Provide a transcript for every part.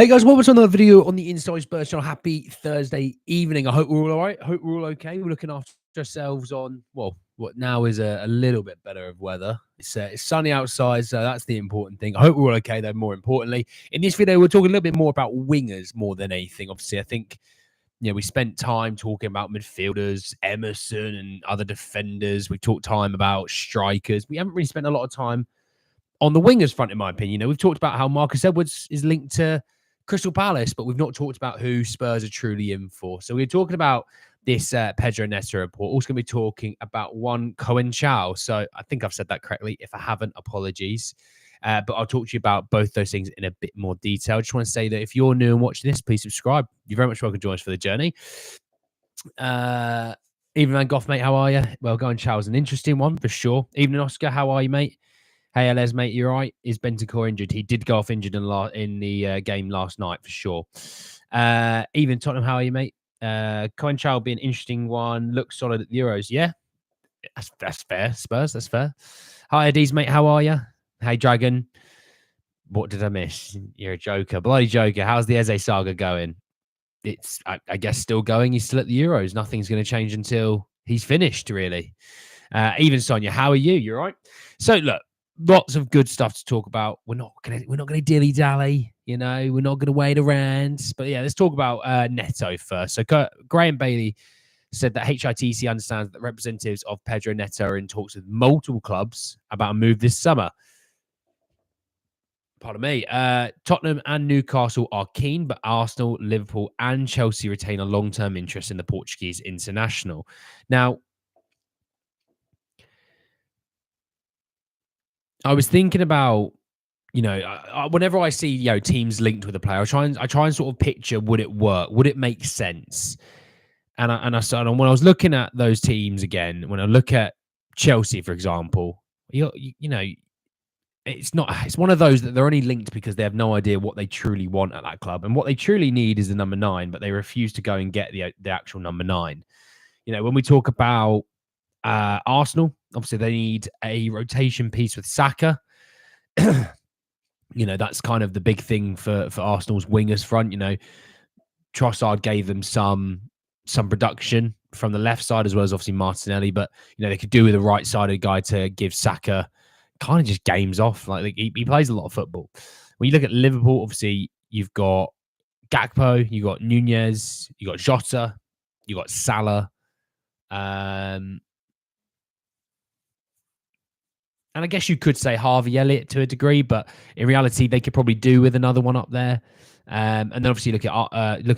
Hey guys, welcome to another video on the Inside Spurs channel. Happy Thursday evening. I hope we're all right. I hope we're all okay. We're looking after ourselves on, well, what now is a little bit better of weather. It's sunny outside, so that's the important thing. I hope we're all okay, though, more importantly. In this video, we're talking a little bit more about wingers more than anything. Obviously, I think, we spent time talking about midfielders, Emerson and other defenders. We talked time about strikers. We haven't really spent a lot of time on the wingers front, in my opinion. We've talked about how Marcus Edwards is linked to Crystal Palace, but we've not talked about who Spurs are truly in for. So we're talking about this Pedro Neto report. Also going to be talking about one Conceicao. So I think I've said that correctly. If I haven't, apologies. But I'll talk to you about both those things in a bit more detail. I just want to say that if you're new and watching this, please subscribe. You're very much welcome to join us for the journey. Even Van Gogh, mate, how are you? Well, going Chow's an interesting one for sure. Evening, Oscar, how are you, mate? Hey, Les, mate, you're right. Is Bentancur injured? He did go off injured in the game last night, for sure. Even Tottenham, how are you, mate? Conceicao will be an interesting one. Looks solid at the Euros. Yeah, that's fair. Spurs, that's fair. Hi, Adiz, mate, how are you? Hey, Dragon. What did I miss? You're a joker. Bloody joker. How's the Eze saga going? It's, I guess, still going. He's still at the Euros. Nothing's going to change until he's finished, really. Even Sonia, how are you? You're right. So, look. Lots of good stuff to talk about. We're not gonna dilly dally, we're not gonna wait around. But yeah, let's talk about Neto first. So Graham Bailey said that HITC understands that representatives of Pedro Neto are in talks with multiple clubs about a move this summer. Pardon me. Tottenham and Newcastle are keen, but Arsenal, Liverpool, and Chelsea retain a long-term interest in the Portuguese international. Now, I was thinking about, whenever I see, teams linked with a player, I try and sort of picture, would it work? Would it make sense? And I started, when I was looking at those teams again, when I look at Chelsea, for example, it's one of those that they're only linked because they have no idea what they truly want at that club. And what they truly need is the number 9, but they refuse to go and get the actual number 9. When we talk about Arsenal, obviously they need a rotation piece with Saka. That's kind of the big thing for Arsenal's wingers front. Trossard gave them some production from the left side as well as obviously Martinelli, but they could do with a right-sided guy to give Saka kind of just games off. Like he plays a lot of football. When you look at Liverpool, obviously you've got Gakpo, you've got Nunez, you've got Jota, you've got Salah. And I guess you could say Harvey Elliott to a degree, but in reality, they could probably do with another one up there. And then obviously look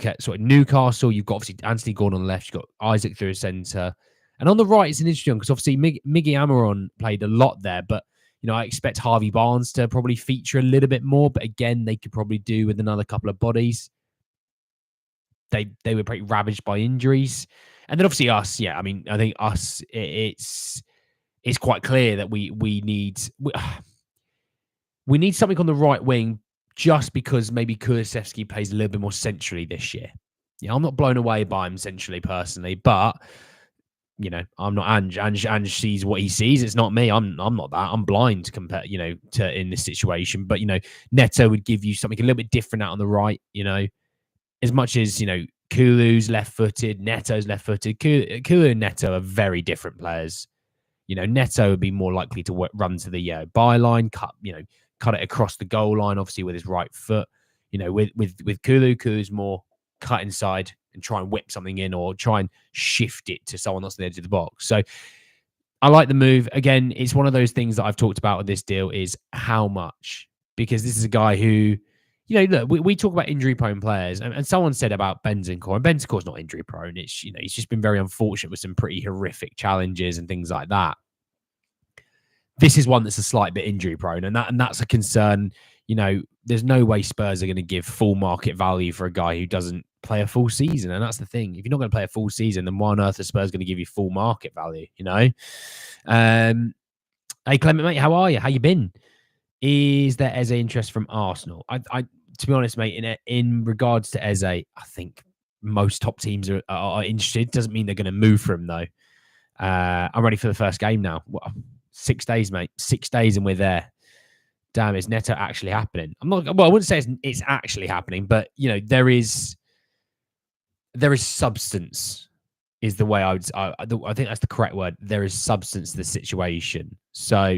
at sort of Newcastle. You've got obviously Anthony Gordon on the left. You've got Isaac through the centre. And on the right, it's an interesting one because obviously Miggy Amaron played a lot there. But, I expect Harvey Barnes to probably feature a little bit more. But again, they could probably do with another couple of bodies. They were pretty ravaged by injuries. And then obviously us. Yeah, I mean, I think us, it's quite clear that we need something on the right wing just because maybe Kulusevski plays a little bit more centrally this year. Yeah, I'm not blown away by him centrally personally, but I'm not Ange. Ange sees what he sees. It's not me. I'm not that. I'm blind compared, to in this situation. But Neto would give you something a little bit different out on the right. As much as Kulu's left-footed, Neto's left-footed. Kulu and Neto are very different players. Neto would be more likely to run to the byline, cut it across the goal line, obviously with his right foot. With Kulu's more cut inside and try and whip something in or try and shift it to someone else on the edge of the box. So I like the move. Again, it's one of those things that I've talked about with this deal is how much, because this is a guy who, look, we talk about injury-prone players, and someone said about Bentancur, and Bentancur's not injury-prone. It's, he's just been very unfortunate with some pretty horrific challenges and things like that. This is one that's a slight bit injury-prone, and that's a concern. There's no way Spurs are going to give full market value for a guy who doesn't play a full season, and that's the thing. If you're not going to play a full season, then why on earth are Spurs going to give you full market value? Hey, Clement, mate, how are you? How you been? Is there Eze interest from Arsenal? I to be honest, mate, in regards to Eze, I think most top teams are interested. Doesn't mean they're going to move for him, though. I'm ready for the first game now. 6 days, mate. 6 days and we're there. damn, is Neto actually happening? I'm not. Well, I wouldn't say it's actually happening, but there is substance. Is the way I think that's the correct word. There is substance to the situation. So,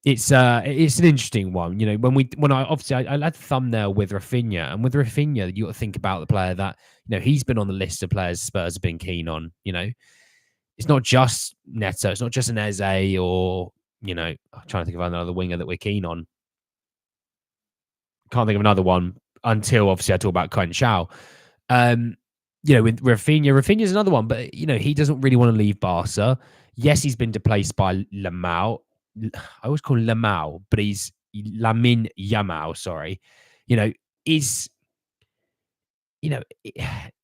it's an interesting one. When I had the thumbnail with Rafinha, and with Rafinha, you got to think about the player that he's been on the list of players Spurs have been keen on. It's not just Neto, it's not just an Eze, or I'm trying to think of another winger that we're keen on. Can't think of another one until obviously I talk about Conceicao. With Rafinha's another one, but he doesn't really want to leave Barca. Yes, he's been displaced by Lamau. I always call him Lamau, but he's Lamine Yamal. Sorry, is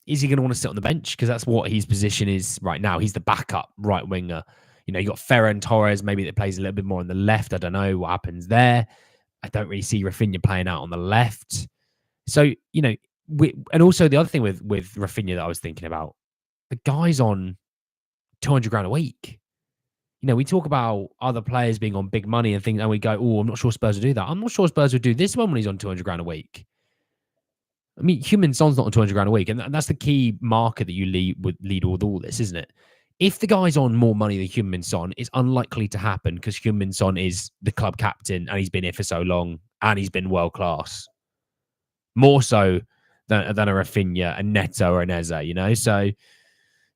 is he going to want to sit on the bench? Because that's what his position is right now. He's the backup right winger. You got Ferran Torres, maybe that plays a little bit more on the left. I don't know what happens there. I don't really see Rafinha playing out on the left. So, and also the other thing with Rafinha that I was thinking about, the guy's on 200 grand a week. We talk about other players being on big money and things, and we go, oh, I'm not sure Spurs would do that. I'm not sure Spurs would do this one when he's on 200 grand a week. I mean, Heung-Min Son's not on 200 grand a week, and that's the key marker that you would lead with all this, isn't it? If the guy's on more money than Heung-Min Son, it's unlikely to happen because Heung-Min Son is the club captain and he's been here for so long and he's been world class. More so than a Rafinha, a Neto, or an Eze,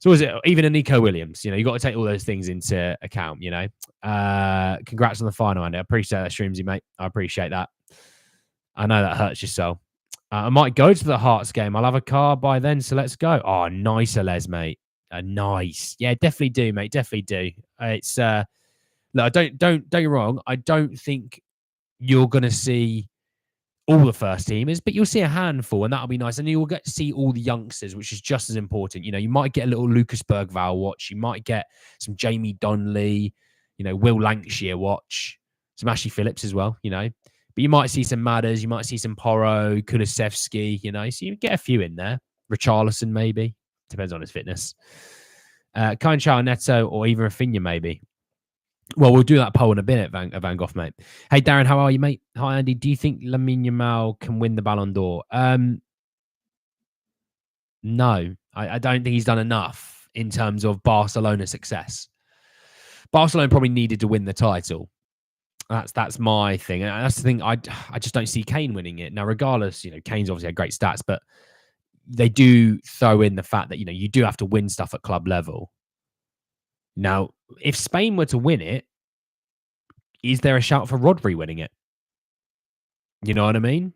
So is it even a Nico Williams? You got to take all those things into account. Congrats on the final, Andy. I appreciate that, Streamsy, mate. I appreciate that. I know that hurts your soul. I might go to the Hearts game. I'll have a car by then, so let's go. Oh, nice, Les, mate. Nice. Yeah, definitely do, mate. Definitely do. It's look, don't get me wrong. I don't think you're gonna see all the first teamers, but you'll see a handful, and that'll be nice. And you'll get to see all the youngsters, which is just as important. You might get a little Lucas Bergvall watch. You might get some Jamie Donnelly, Will Lancashire watch, some Ashley Phillips as well, But you might see some Madders, you might see some Porro, Kulusevski, so you get a few in there. Richarlison, maybe. Depends on his fitness. Conceicao, Neto, or even Rafinha, maybe. Well, we'll do that poll in a bit, Van Gogh, mate. Hey, Darren, how are you, mate? Hi, Andy. Do you think Lamine Yamal can win the Ballon d'Or? No, I don't think he's done enough in terms of Barcelona success. Barcelona probably needed to win the title. That's my thing. And that's the thing. I just don't see Kane winning it. Now, regardless, Kane's obviously had great stats, but they do throw in the fact that, you do have to win stuff at club level. Now, if Spain were to win it, is there a shout for Rodri winning it? You know what I mean?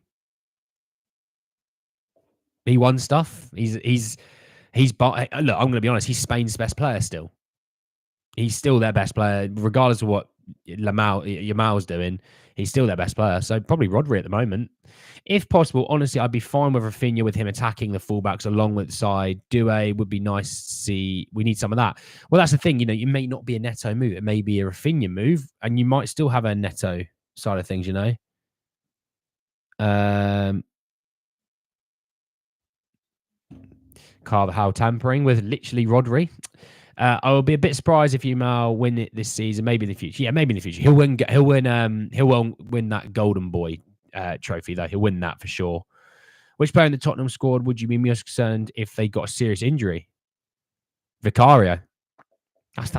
He won stuff. Look, I'm going to be honest, he's Spain's best player still. He's still their best player, regardless of what Yamal's doing. He's still their best player. So probably Rodri at the moment. If possible, honestly, I'd be fine with Rafinha, with him attacking the fullbacks along with the side. Doué would be nice to see. We need some of that. Well, that's the thing. You may not be a Neto move. It may be a Rafinha move, and you might still have a Neto side of things, Carvajal tampering with literally Rodri. I will be a bit surprised if Yamal win it this season. Maybe in the future. Yeah, maybe in the future. He'll win that Golden Boy trophy though. He'll win that for sure. Which player in the Tottenham squad would you be most concerned if they got a serious injury? Vicario. That's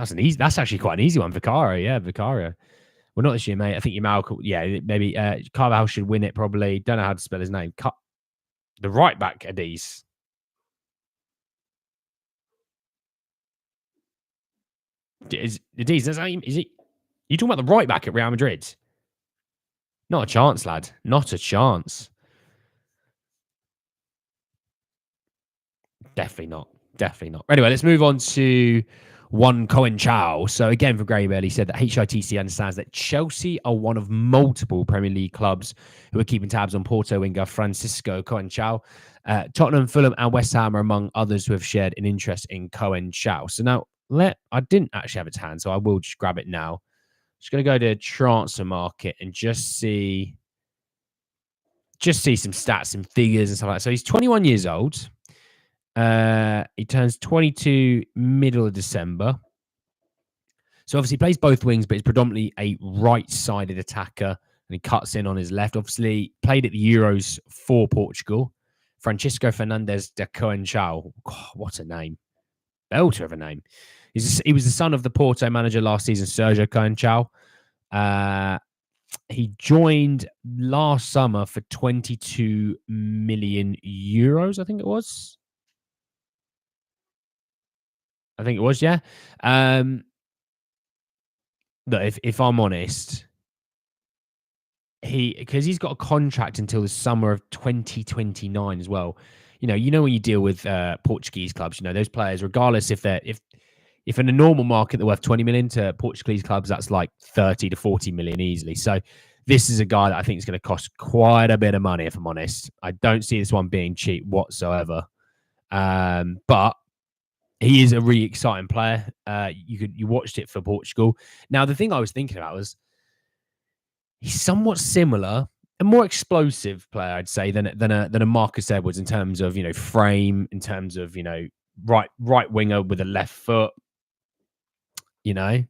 actually quite an easy one. Vicario. Well, not this year, mate. I think Yamal. Yeah, maybe Carvajal should win it. Probably. Don't know how to spell his name. The right back, Adiz. Is it? You talking about the right back at Real Madrid? Not a chance, lad. Not a chance. Definitely not. Anyway, let's move on to one Conceição. So again, from Gary Bell, he said that HITC understands that Chelsea are one of multiple Premier League clubs who are keeping tabs on Porto winger Francisco Conceição. Tottenham, Fulham, and West Ham are among others who have shared an interest in Conceição. So now, I didn't actually have it to hand, so I will just grab it now. Just going to go to transfer market and just see some stats and figures and stuff like that. So he's 21 years old. He turns 22 middle of December. So obviously he plays both wings, but he's predominantly a right-sided attacker, and he cuts in on his left. Obviously played at the Euros for Portugal. Francisco Fernandes de Conceição. Oh, what a name. Belter of a name. He was the son of the Porto manager last season, Sergio Conceição. He joined last summer for 22 million euros, I think it was. Yeah. Look, if I'm honest, because he's got a contract until the summer of 2029 as well. You know when you deal with Portuguese clubs, those players, regardless if in a normal market they're worth 20 million, to Portuguese clubs that's like 30 to 40 million easily. So this is a guy that I think is going to cost quite a bit of money, if I'm honest. I don't see this one being cheap whatsoever. But he is a really exciting player. You watched it for Portugal. Now, the thing I was thinking about was he's somewhat similar, a more explosive player, I'd say, than a Marcus Edwards in terms of frame, in terms of right winger with a left foot. I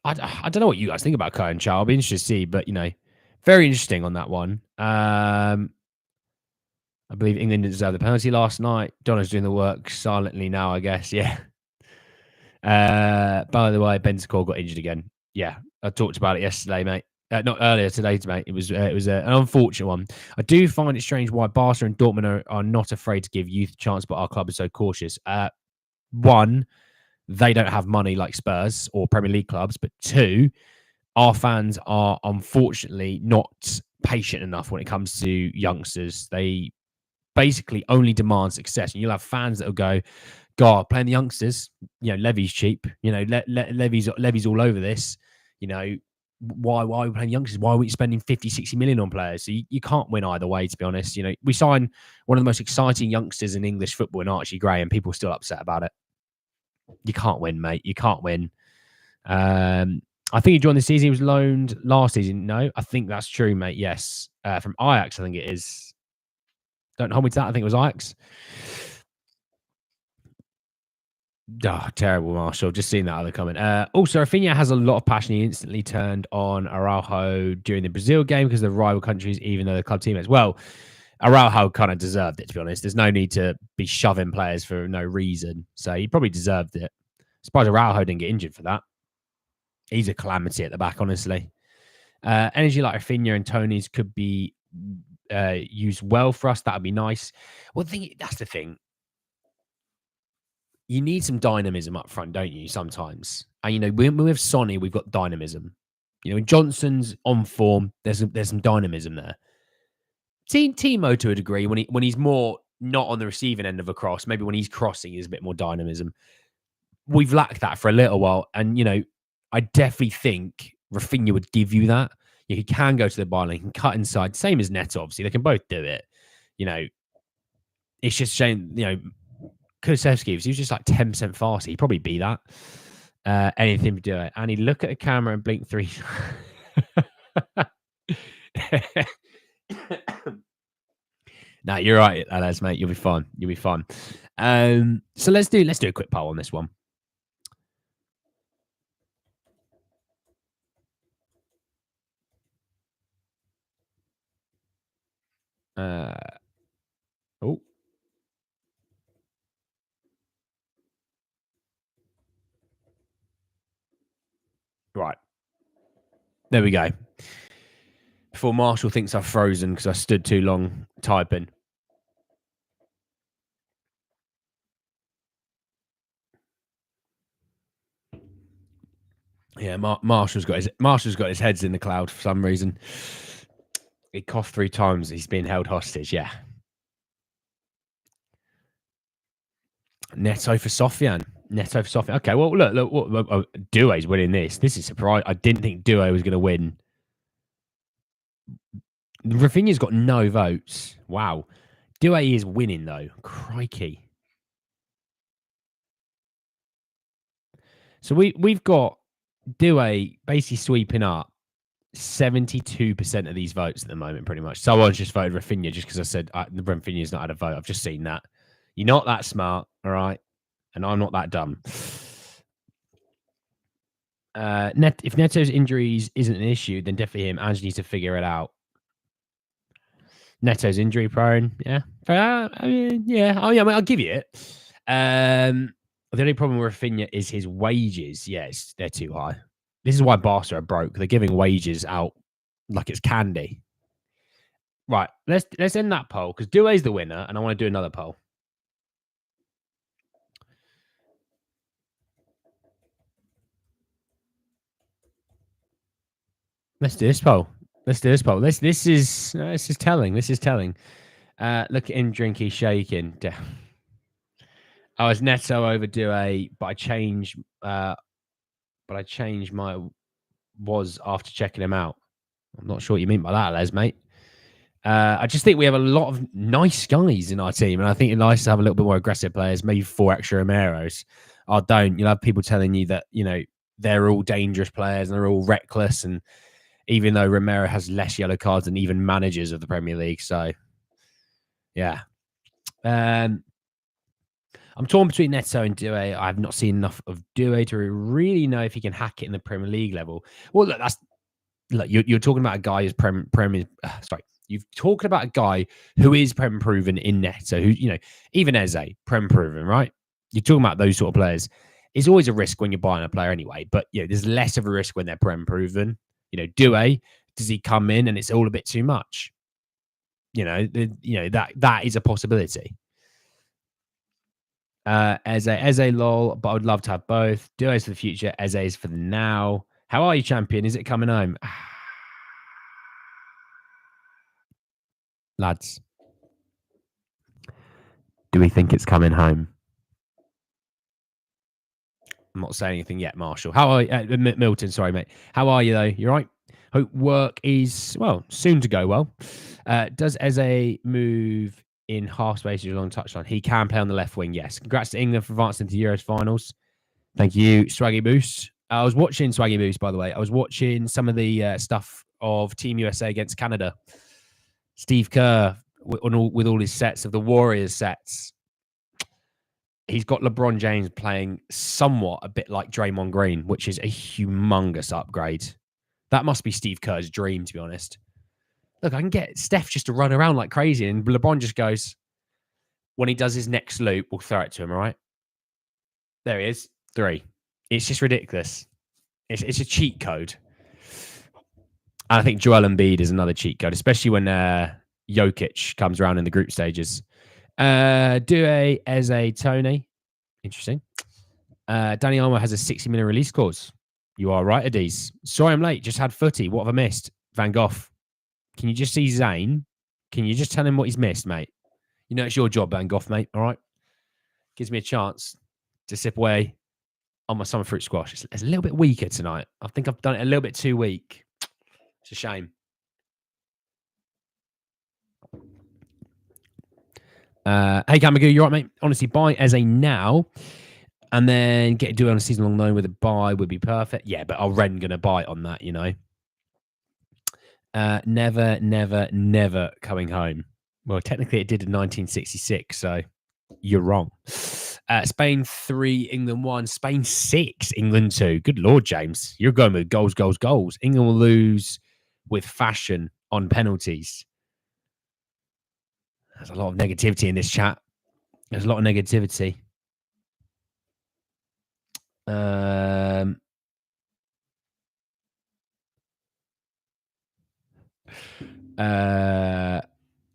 don't know what you guys think about Conceição. I'll be interested to see, but very interesting on that one. I believe England deserved the penalty last night. Donna's doing the work silently now, I guess. Yeah. By the way, Bentancur got injured again. Yeah, I talked about it yesterday, mate. Not earlier today, mate. It was an unfortunate one. I do find it strange why Barca and Dortmund are not afraid to give youth a chance, but our club is so cautious. One, they don't have money like Spurs or Premier League clubs, but two, our fans are unfortunately not patient enough when it comes to youngsters. They basically only demand success, and you'll have fans that will go, God, playing the youngsters, Levy's cheap, Levy's all over this, why are we playing youngsters? Why are we spending 50, 60 million on players? So you can't win either way, to be honest. We signed one of the most exciting youngsters in English football in Archie Gray, and people are still upset about it. You can't win, mate. You can't win. I think he joined the season. He was loaned last season. No, I think that's true, mate. Yes. From Ajax, I think it is. Don't hold me to that. I think it was Ajax. Oh, terrible, Marshall. Just seen that other comment. Also, Rafinha has a lot of passion. He instantly turned on Araujo during the Brazil game because of the rival countries, even though the club teammates. Well, Araujo kind of deserved it, to be honest. There's no need to be shoving players for no reason. So he probably deserved it. Surprised Araujo didn't get injured for that. He's a calamity at the back, honestly. Energy like Rafinha and Tony's could be used well for us. That would be nice. Well, that's the thing. You need some dynamism up front, don't you, sometimes? And, when we have Sonny, we've got dynamism. When Johnson's on form, there's some dynamism there. Timo, to a degree, when he's more not on the receiving end of a cross, maybe when he's crossing, there's a bit more dynamism. We've lacked that for a little while. And, I definitely think Rafinha would give you that. He can go to the byline, he can cut inside. Same as Neto, obviously. They can both do it. It's just a shame, Kulusevski, if he was just like 10% faster, he'd probably be that. Anything to do it. And he'd look at the camera and blink 3. Nah, you're right, lads, mate. You'll be fine. You'll be fine. So let's do a quick poll on this one. Oh. Right. There we go. Before Marshall thinks I've frozen because I stood too long typing. Yeah, Marshall's got his heads in the cloud for some reason. He coughed 3 times. He's been held hostage. Yeah. Neto for Sofian. Okay, well, look. Doué's winning this. This is surprising. I didn't think Doué was going to win. Rafinha's got no votes. Wow. Doué is winning, though. Crikey. So we've got Doué basically sweeping up 72% of these votes at the moment, pretty much. Someone's just voted Rafinha just because I said Rafinha's not had a vote. I've just seen that. You're not that smart, all right? and I'm not that dumb. If Neto's injuries isn't an issue, then definitely him. Ange needs to figure it out. Neto's injury prone. Yeah. Yeah. Oh, yeah. I mean, I'll give you it. The only problem with Rafinha is his wages. Yes, they're too high. This is why Barca are broke. They're giving wages out like it's candy. Right. Let's end that poll because Doué's the winner, and I want to do another poll. Let's do this poll. This is telling. This is telling. Look at him drinking, shaking. I was Neto over Doué, but I changed my was after checking him out. I'm not sure what you mean by that, Les, mate. I just think we have a lot of nice guys in our team, and I think it's nice to have a little bit more aggressive players, maybe 4 extra Romeros. I don't. You'll have people telling you that, they're all dangerous players and they're all reckless, and even though Romero has less yellow cards than even managers of the Premier League. So, yeah. I'm torn between Neto and Doué. I have not seen enough of Doué to really know if he can hack it in the Premier League level. Well, look, you're talking about a guy who's you're talking about a guy who is Prem proven in Neto, who, even Eze, Prem proven, right? You're talking about those sort of players. It's always a risk when you're buying a player anyway, but there's less of a risk when they're Prem proven. Doué, does he come in and it's all a bit too much? That is a possibility. Eze lol, but I would love to have both. Doué's for the future, Eze's for the now. How are you, champion? Is it coming home? Lads, do we think it's coming home? I'm not saying anything yet, Marshall. How are you? Milton, sorry, mate. How are you, though? You right? Hope work is, soon to go well. Does Eze move in half space or long touchline? He can play on the left wing, yes. Congrats to England for advancing to the Euros finals. Thank you, Swaggy Boost. I was watching Swaggy Boost, by the way. I was watching some of the stuff of Team USA against Canada. Steve Kerr, with all his sets of the Warriors sets. He's got LeBron James playing somewhat a bit like Draymond Green, which is a humongous upgrade. That must be Steve Kerr's dream, to be honest. Look, I can get Steph just to run around like crazy, and LeBron just goes, when he does his next loop, we'll throw it to him, all right? There he is, 3. It's just ridiculous. It's a cheat code. And I think Joel Embiid is another cheat code, especially when Jokic comes around in the group stages. Doué, Eze, Tony. Interesting. Danny Almo has a 60 million release clause. You are right, Adiz. Sorry I'm late. Just had footy. What have I missed? Van Gogh. Can you just see Zane? Can you just tell him what he's missed, mate? It's your job, Van Gogh, mate. All right? Gives me a chance to sip away on my summer fruit squash. It's a little bit weaker tonight. I think I've done it a little bit too weak. It's a shame. Hey, Gamagoo, you right, mate? Honestly, buy Eze now and then get Doué on a season-long loan with a buy would be perfect. Yeah, but are Ren going to buy on that, Never, never, never coming home. Well, technically it did in 1966, so you're wrong. Spain 3, England 1, Spain 6, England 2. Good Lord, James. You're going with goals, goals, goals. England will lose with fashion on penalties. There's a lot of negativity in this chat. There's a lot of negativity.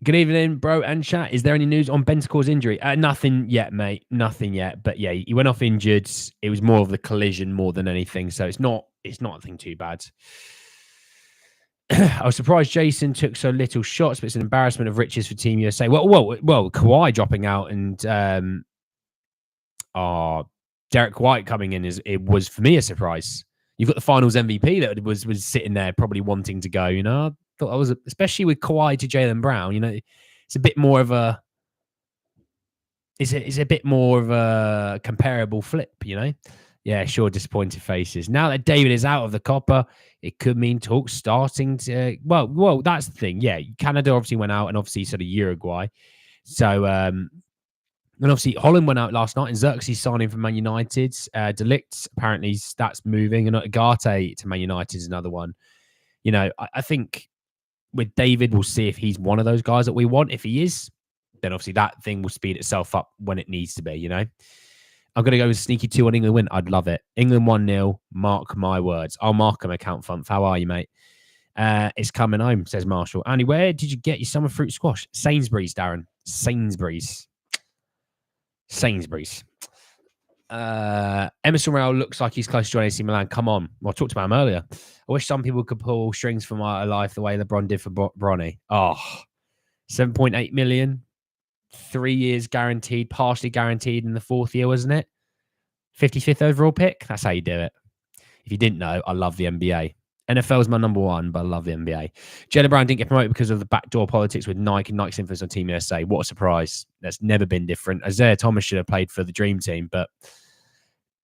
Good evening, bro and chat. Is there any news on Bentancur's injury? Nothing yet, mate. Nothing yet. But yeah, he went off injured. It was more of the collision more than anything. So it's not anything too bad. I was surprised Jason took so little shots, but it's an embarrassment of riches for Team USA. Well, Kawhi dropping out and Derek White coming in was for me a surprise. You've got the Finals MVP that was sitting there probably wanting to go. I thought I was, especially with Kawhi to Jaylen Brown. It's a bit more of a comparable flip. Yeah, sure. Disappointed faces. Now that David is out of the Copper, it could mean talks starting to. Well, that's the thing. Yeah, Canada obviously went out, and obviously sort of Uruguay. So And obviously, Holland went out last night, and Xerxes signing for Man United. De Ligt, apparently, that's moving. And Ugarte to Man United is another one. I think with David, we'll see if he's one of those guys that we want. If he is, then obviously that thing will speed itself up when it needs to be, I'm going to go with sneaky 2 on England win. I'd love it. England 1-0. Mark my words. I'll mark him, account fund. How are you, mate? It's coming home, says Marshall. Andy, where did you get your summer fruit squash? Sainsbury's, Darren. Sainsbury's. Emerson Royale looks like he's close to joining AC Milan. Come on. Well, I talked about him earlier. I wish some people could pull strings for my life the way LeBron did for Bronny. 7.8 million. 3 years guaranteed, partially guaranteed in the 4th year, wasn't it? 55th overall pick. That's how you do it. If you didn't know, I love the NBA. NFL's my number 1, but I love the NBA. Jenna Brown didn't get promoted because of the backdoor politics with Nike and Nike's influence on Team USA. What a surprise. That's never been different. Isaiah Thomas should have played for the Dream Team, but,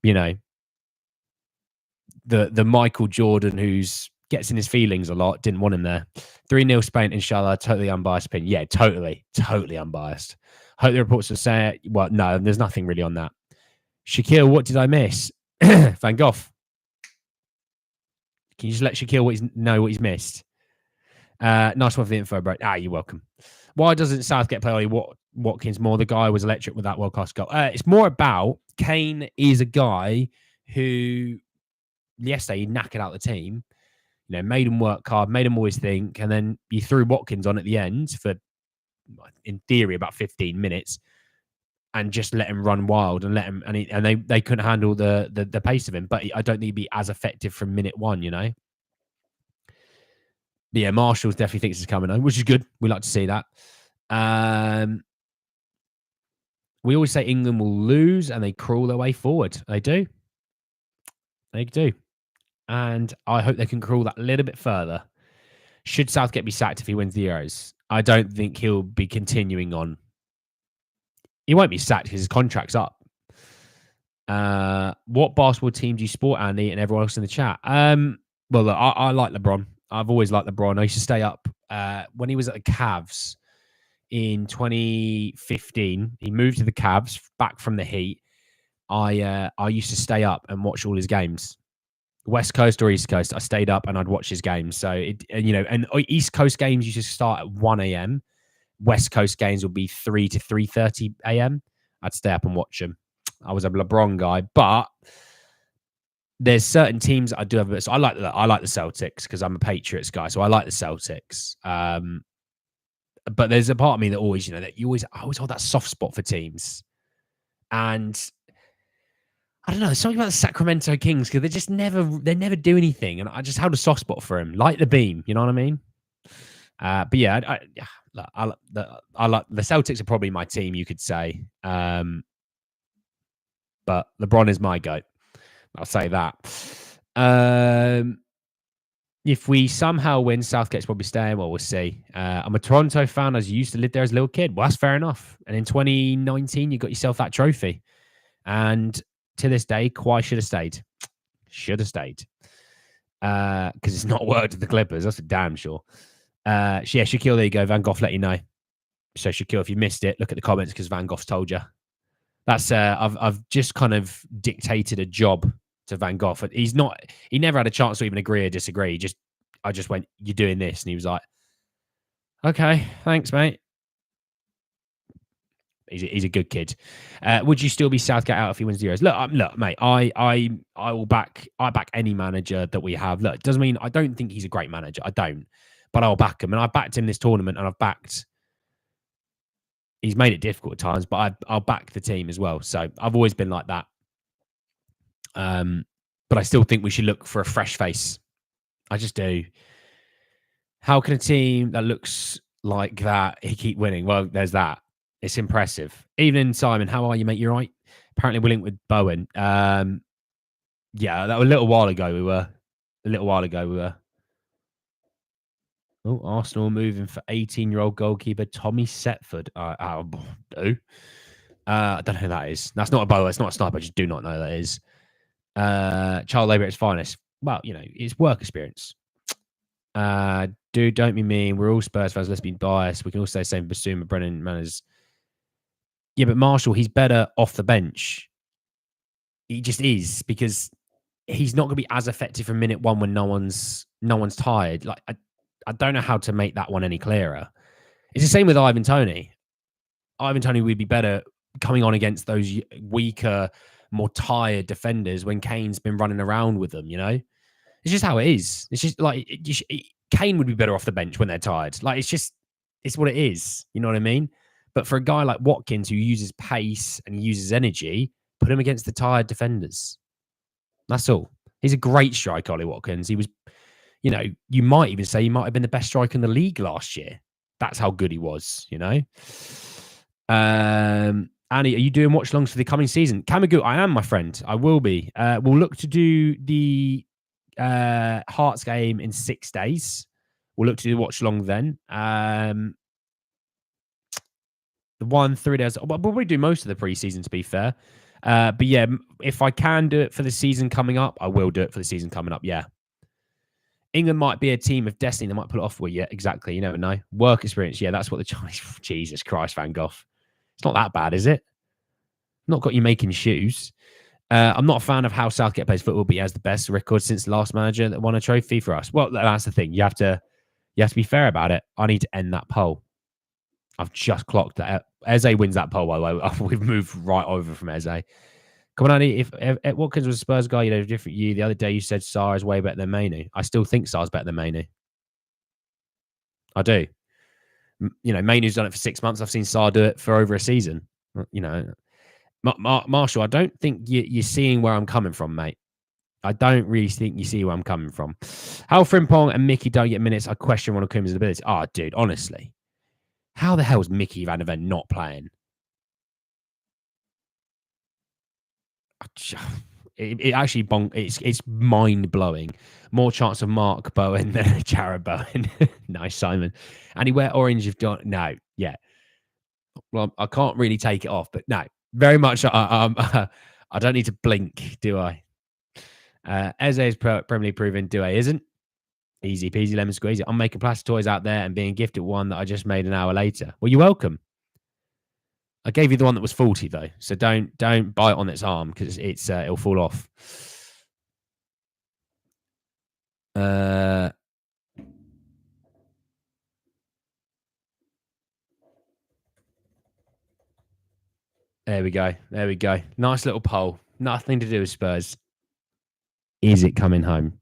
the Michael Jordan, who's gets in his feelings a lot, didn't want him there. 3-0 Spain, inshallah. Totally unbiased opinion. Yeah, totally unbiased. Hope the reports will say it. Well, no, there's nothing really on that. Shaquille, what did I miss? Van Gogh. Can you just let Shaquille know what he's missed? Nice one for the info, bro. You're welcome. Why doesn't Southgate play Ollie Watkins more? The guy was electric with that world-class goal. It's more about Kane is a guy who yesterday he knackered out the team, made him work hard, made him always think, and then you threw Watkins on at the end for, in theory, about 15 minutes and just let him run wild and let him, and they couldn't handle the pace of him. But I don't think he'd be as effective from minute 1, But yeah, Marshall definitely thinks it's coming home, which is good. We like to see that. We always say England will lose and they crawl their way forward. They do. And I hope they can crawl that a little bit further. Should Southgate be sacked if he wins the Euros? I don't think he'll be continuing on. He won't be sacked because his contract's up. What basketball team do you support, Andy, and everyone else in the chat? Well, look, I like LeBron. I've always liked LeBron. I used to stay up when he was at the Cavs in 2015. He moved to the Cavs back from the Heat. I used to stay up and watch all his games. West Coast or East Coast, I stayed up and I'd watch his games. So, and East Coast games used to start at 1 a.m. West Coast games would be 3 to 3:30 a.m. I'd stay up and watch them. I was a LeBron guy, but there's certain teams that I do have a bit. So I like the Celtics because I'm a Patriots guy. So I like the Celtics. But there's a part of me that always, that I always hold that soft spot for teams. And I don't know, there's something about the Sacramento Kings because they never do anything, and I just held a soft spot for him, like the beam. You know what I mean? But yeah, I like the Celtics are probably my team, you could say. But LeBron is my goat. I'll say that. If we somehow win, Southgate's probably staying. Well, we'll see. I'm a Toronto fan. I used to live there as a little kid. Well, that's fair enough. And in 2019, you got yourself that trophy. And to this day, Kawhi should have stayed. Because it's not worked with the Clippers. That's for damn sure. Yeah, Shaquille, there you go. Van Gogh let you know. So Shaquille, if you missed it, look at the comments because Van Gogh's told you. That's I've just kind of dictated a job to Van Gogh. He never had a chance to even agree or disagree. I just went, you're doing this. And he was like, okay, thanks, mate. He's a good kid. Would you still be Southgate out if he wins the Euros? Look, mate. I will back any manager that we have. Look, it doesn't mean I don't think he's a great manager. I don't, but I'll back him. And I backed him this tournament, and I've backed. He's made it difficult at times, but I'll back the team as well. So I've always been like that. But I still think we should look for a fresh face. I just do. How can a team that looks like that keep winning? Well, there's that. It's impressive. Evening, Simon. How are you, mate? You're right. Apparently, we're linked with Bowen. Yeah, that was a little while ago. We were. Oh, Arsenal moving for 18-year-old goalkeeper Tommy Setford. I don't know who that is. That's not a Bowen. It's not a sniper. I just do not know who that is. Child labour at its finest. Well, it's work experience. Dude, don't be mean. We're all Spurs fans. Let's be biased. We can all say the same for Basuma, Brennan, Manners. Yeah, but Marshall, he's better off the bench. He just is, because he's not going to be as effective from minute one when no one's tired. Like, I don't know how to make that one any clearer. It's the same with Ivan Toney. Ivan Toney would be better coming on against those weaker, more tired defenders when Kane's been running around with them, you know? It's just how it is. It's just like, Kane would be better off the bench when they're tired. Like, it's what it is. You know what I mean? But for a guy like Watkins, who uses pace and uses energy, put him against the tired defenders. That's all. He's a great striker, Ollie Watkins. He was, you know, you might even say he might have been the best striker in the league last year. That's how good he was, you know? Annie, are you doing watch longs for the coming season? Kamagu, I am, my friend. I will be. We'll look to do the Hearts game in 6 days. We'll look to do the watch long then. The 3 days. We'll probably do most of the preseason, to be fair. But yeah, if I can do it for the season coming up, I will do it for the season coming up. Yeah. England might be a team of destiny. They might pull it off. Well, yeah, exactly. You never know. Work experience. Yeah, that's what the Chinese. Jesus Christ, Van Gogh. It's not that bad, is it? Not got you making shoes. I'm not a fan of how Southgate plays football, but he has the best record since the last manager that won a trophy for us. Well, that's the thing. You have to be fair about it. I need to end that poll. I've just clocked that. Eze wins that poll, by the way. We've moved right over from Eze. Come on, Andy. If Watkins was a Spurs guy, you'd have a different view. The other day you said Sarr is way better than Mainu. I still think Sarr's better than Mainu. I do. You know, Mainu's done it for 6 months. I've seen Sarr do it for over a season. You know, Marshall, I don't think you're seeing where I'm coming from, mate. I don't really think you see where I'm coming from. How Frimpong and Mickey don't get minutes, I question Ronald Koeman's ability. Oh, dude, honestly. How the hell is Mickey Van der Ven not playing? It actually it's mind blowing. More chance of Mark Bowen than Jared Bowen. Nice, Simon. And he wear orange if John. No, yeah. Well, I can't really take it off, but no, very much. I don't need to blink, do I? Eze is Premier League proven. Due isn't. Easy peasy lemon squeezy. I'm making plastic toys out there and being gifted one that I just made an hour later. Well, you're welcome. I gave you the one that was faulty though, so don't bite on its arm because it'll fall off. There we go. There we go. Nice little poll. Nothing to do with Spurs. Is it coming home?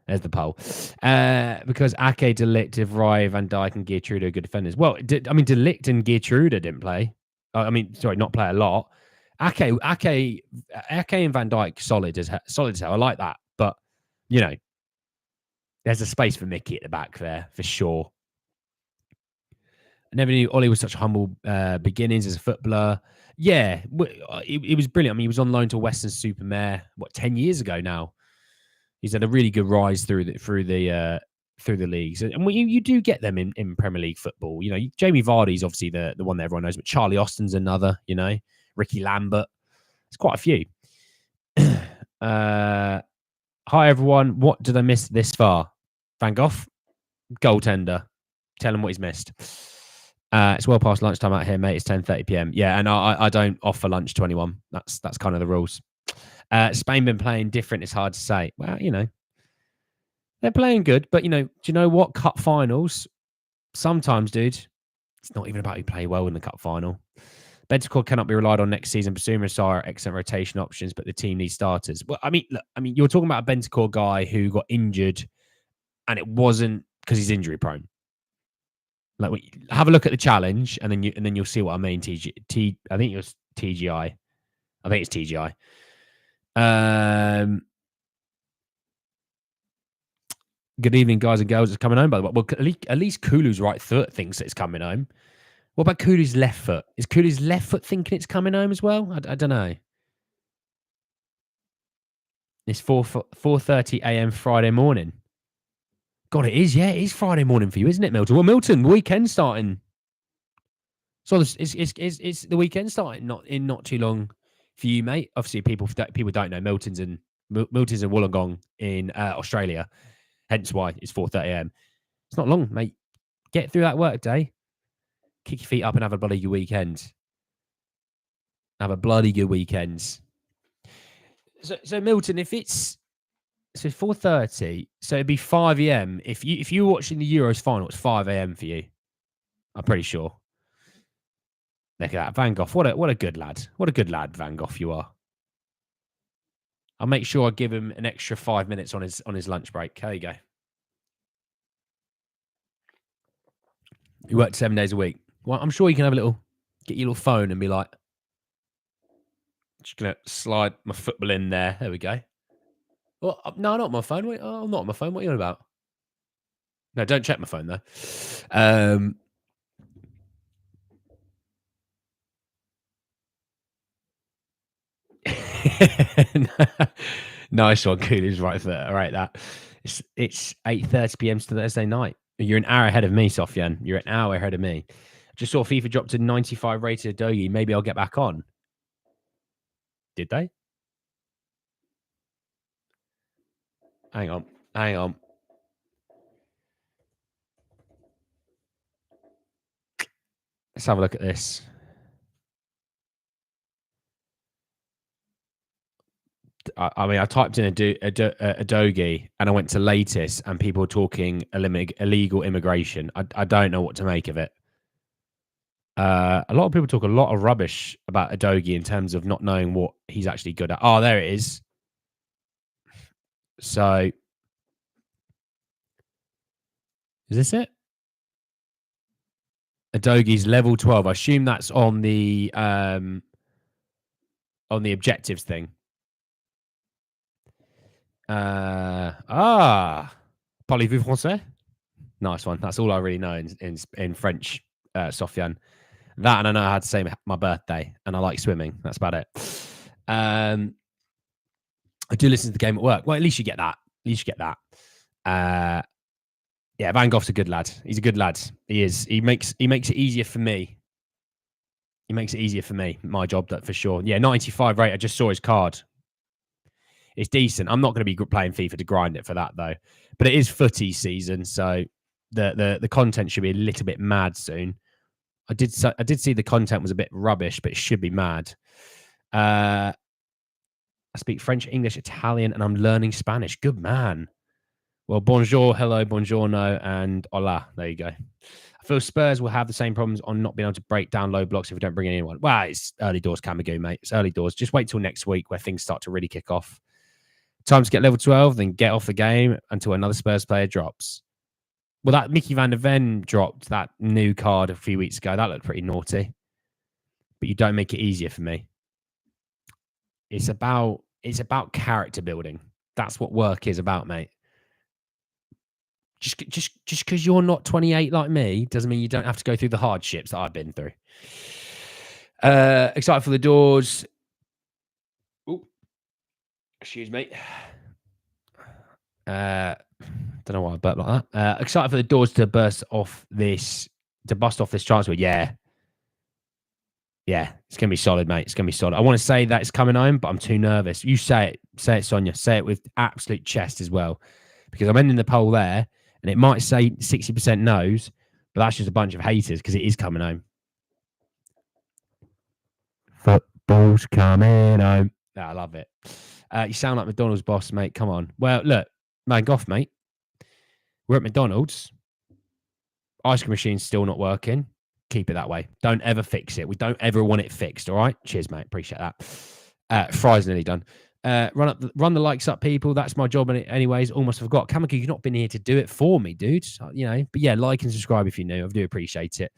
There's the poll. Because Ake, De Ligt, De Vrij, Van Dijk, and Geertruida are good defenders. Well, De Ligt and Geertruida didn't play. Not play a lot. Ake and Van Dijk solid as hell. I like that. But, you know, there's a space for Mickey at the back there, for sure. I never knew Ollie was such humble beginnings as a footballer. Yeah, it was brilliant. I mean, he was on loan to Western Supermare, 10 years ago now. He's had a really good rise through the leagues, and you do get them in Premier League football. You know, Jamie Vardy's obviously the one that everyone knows, but Charlie Austin's another. You know, Ricky Lambert. It's quite a few. Hi everyone. What did I miss this far? Van Gogh, goaltender. Tell him what he's missed. It's well past lunchtime out here, mate. It's 10:30 p.m. Yeah, and I don't offer lunch to anyone. That's kind of the rules. Spain been playing different. It's hard to say. Well, you know, they're playing good, but you know, do you know what? Cup finals, sometimes, dude, it's not even about who play well in the cup final. Bentancur cannot be relied on next season. Basuma and Sarr are excellent rotation options, but the team needs starters. Well, I mean, look, you're talking about a Bentancur guy who got injured, and it wasn't because he's injury prone. Like, have a look at the challenge, and then you'll see what I mean. I think it was TGI. I think it's TGI. Good evening, guys and girls. It's coming home, by the way. Well, at least Kulu's right foot thinks it's coming home. What about Kulu's left foot? Is Kulu's left foot thinking it's coming home as well? I don't know. It's 4:30 a.m. Friday morning. God, it is. Yeah, it is Friday morning for you, isn't it, Milton? Well, Milton, weekend starting. So it's the weekend starting not too long for you, mate. Obviously, people don't know Milton's in Wollongong in Australia. Hence why it's 4:30 a.m. It's not long, mate. Get through that work day. Kick your feet up and have a bloody weekend. Have a bloody good weekend. So Milton, if it's 4:30, so it'd be 5 a.m. If you were watching the Euros final, it's 5 a.m. for you. I'm pretty sure. Look at that, Van Gogh. What a good lad. What a good lad, Van Gogh, you are. I'll make sure I give him an extra 5 minutes on his lunch break. There you go. He worked 7 days a week. Well, I'm sure you can have get your little phone and be like, just gonna slide my football in there. There we go. Well, no, not my phone. Wait, I'm not on my phone. What are you on about? No, don't check my phone though. Nice one, Cooley's right foot. All right, that it's 8:30 p.m. to Thursday night. You're an hour ahead of me, Sofyan. You're an hour ahead of me. Just saw FIFA drop to 95 rated Adogi. Maybe I'll get back on. Did they? Hang on. Let's have a look at this. I mean, I typed in Adogi and I went to latest and people were talking illegal immigration. I don't know what to make of it. A lot of people talk a lot of rubbish about Adogi in terms of not knowing what he's actually good at. Oh, there it is. So, is this it? Adogi's level 12. I assume that's on the objectives thing. Parlez-vous français? Nice one. That's all I really know in French, Sofiane. That, and I know how to say my birthday, and I like swimming. That's about it. I do listen to the game at work. Well, at least you get that. Yeah, Van Gogh's a good lad. He's a good lad. He is. He makes it easier for me. My job, that for sure. Yeah, 95 rate. I just saw his card. It's decent. I'm not going to be playing FIFA to grind it for that though. But it is footy season, so the content should be a little bit mad soon. I did see the content was a bit rubbish, but it should be mad. I speak French, English, Italian, and I'm learning Spanish. Good man. Well, bonjour, hello, buongiorno, and hola. There you go. I feel Spurs will have the same problems on not being able to break down low blocks if we don't bring anyone. Well, it's early doors, Kamagoo, mate. It's early doors. Just wait till next week where things start to really kick off. Time to get level 12, then get off the game until another Spurs player drops. Well, that Mickey van der Ven dropped that new card a few weeks ago. That looked pretty naughty. But you don't make it easier for me. It's about character building. That's what work is about, mate. Just because you're not 28 like me doesn't mean you don't have to go through the hardships that I've been through. Excited for the doors. Ooh. Excuse me. Don't know why I burped like that. Excited for the doors to bust off this transfer. Yeah, it's gonna be solid, mate. It's gonna be solid. I want to say that it's coming home, but I'm too nervous. You say it, Sonia. Say it with absolute chest as well, because I'm ending the poll there, and it might say 60% no's, but that's just a bunch of haters because it is coming home. Football's coming home. Oh, I love it. You sound like McDonald's boss, mate. Come on. Well, look, Van Gogh, mate. We're at McDonald's. Ice cream machine's still not working. Keep it that way. Don't ever fix it. We don't ever want it fixed. All right. Cheers, mate. Appreciate that. Fries nearly done. Run the likes up, people. That's my job. Anyways, almost forgot. Kamaki, you've not been here to do it for me, dude. You know, but yeah, like and subscribe if you're new. I do appreciate it.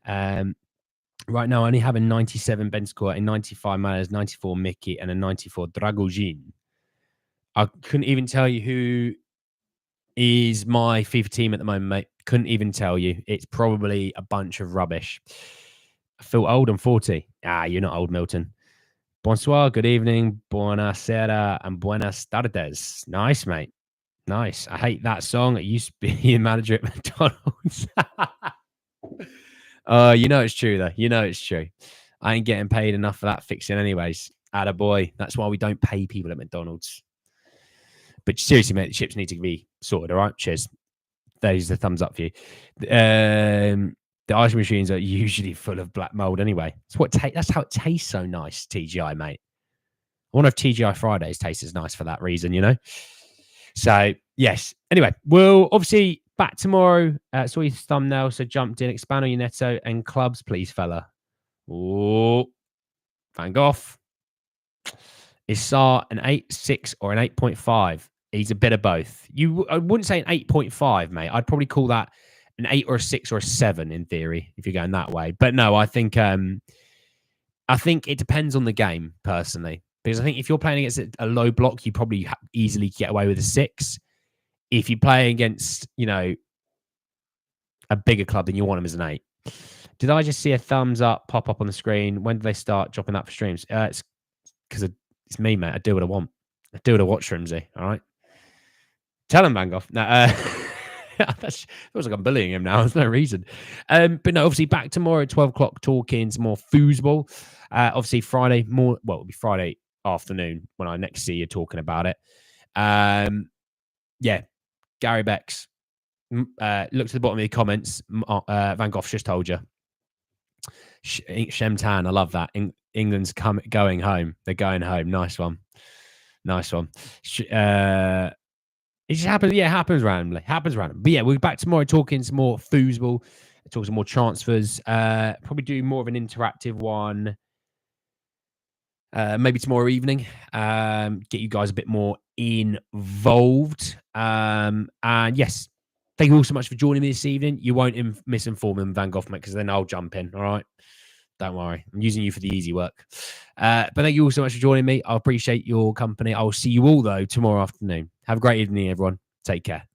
Right now, I only have a 97 Ben score, a 95 Manners, 94 Mickey, and a 94 Dragojin. I couldn't even tell you who is my FIFA team at the moment, mate. Couldn't even tell you. It's probably a bunch of rubbish. I feel old. I'm 40. You're not old, Milton. Bonsoir, good evening, buonasera, and buenas tardes. Nice, mate. Nice. I hate that song. It used to be a manager at McDonald's. You know it's true, though. You know it's true. I ain't getting paid enough for that fixing anyways. Attaboy. That's why we don't pay people at McDonald's. But seriously, mate, the chips need to be sorted, all right? Cheers. There's the thumbs up for you. The ice machines are usually full of black mold anyway. That's how it tastes so nice, TGI, mate. I wonder if TGI Fridays tastes as nice for that reason, you know? So, yes. Anyway, we'll obviously back tomorrow. Saw your thumbnail, so jumped in. Expand on your Neto and clubs, please, fella. Oh, Van Gogh. Is Sarr an 8, 6, or an 8.5? He's a bit of both. I wouldn't say an 8.5, mate. I'd probably call that an 8 or a 6 or a 7 in theory, if you're going that way. But no, I think it depends on the game, personally. Because I think if you're playing against a low block, you probably easily get away with a 6. If you play against, a bigger club, then you want him as an 8. Did I just see a thumbs up pop up on the screen? When do they start dropping that for streams? It's because it's me, mate. I do what I want. I do what I watch, Rimsey. All right. Tell him, Van Gogh. No, it feels like I'm bullying him now. There's no reason. But no, obviously back tomorrow at 12 o'clock talking some more foosball. Obviously Friday it'll be Friday afternoon when I next see you talking about it. Yeah, Gary Becks. Look to the bottom of the comments. Van Gogh's just told you. Shemtan, I love that. England's going home. They're going home. Nice one. It just happens. Yeah, happens randomly. But yeah, we'll be back tomorrow talking some more foosball, talking some more transfers. Probably do more of an interactive one. Maybe tomorrow evening. Get you guys a bit more involved. And yes, thank you all so much for joining me this evening. You won't misinform him, Van Gogh, mate, because then I'll jump in. All right. Don't worry. I'm using you for the easy work. But thank you all so much for joining me. I appreciate your company. I will see you all, though, tomorrow afternoon. Have a great evening, everyone. Take care.